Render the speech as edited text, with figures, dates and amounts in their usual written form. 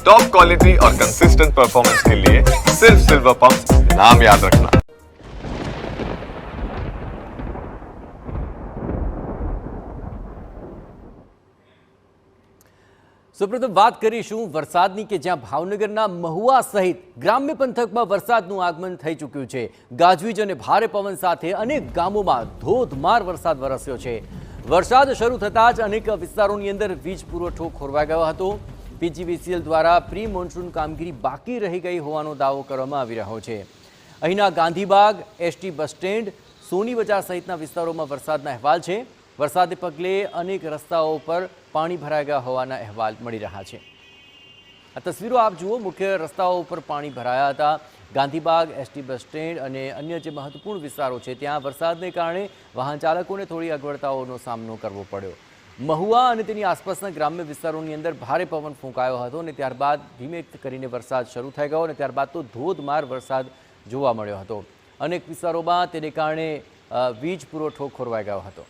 Top quality और consistent performance के लिए सिर्फ सिल्वर पंप नाम याद रखना। સૌપ્રથમ વાત કરીશું વરસાદની કે જ્યાં ભાવનગરના મહુવા સહિત ગ્રામ્ય પંથકમાં વરસાદનું આગમન થઈ ચૂક્યું છે। ગાજવીજ અને ભારે પવન સાથે અનેક ગામોમાં ધોધમાર વરસાદ વરસ્યો છે। વરસાદ શરૂ થતાં જ અનેક વિસ્તારોની અંદર વીજ પુરવઠો ખોરવાઈ ગયો હતો। પીજીવીસીએલ દ્વારા પ્રી મોન્સૂન કામગીરી બાકી રહી ગઈ હોવાનો દાવો કરવામાં આવી રહ્યો છે। અહીંના ગાંધીબાગ, એસટી બસ સ્ટેન્ડ, સોની બજાર સહિતના વિસ્તારોમાં વરસાદના અહેવાલ છે। વરસાદને પગલે અનેક રસ્તાઓ પર પાણી ભરાઈ ગયા હોવાના અહેવાલ મળી રહ્યા છે। આ તસવીરો આપ જુઓ, મુખ્ય રસ્તાઓ પર પાણી ભરાયા હતા। ગાંધીબાગ, એસટી બસ સ્ટેન્ડ અને અન્ય જે મહત્વપૂર્ણ વિસ્તારો છે ત્યાં વરસાદને કારણે વાહન ચાલકોને થોડી અગવડતાઓનો સામનો કરવો પડ્યો। મહુવા અને તેની આસપાસના ગ્રામ્ય વિસ્તારોની અંદર ભારે પવન ફૂંકાયો હતો અને ત્યારબાદ ધીમે કરીને વરસાદ શરૂ થઈ ગયો અને ત્યારબાદ તો ધોધમાર વરસાદ જોવા મળ્યો હતો। અનેક વિસ્તારોમાં તેને કારણે વીજ પુરવઠો ખોરવાઈ ગયો હતો।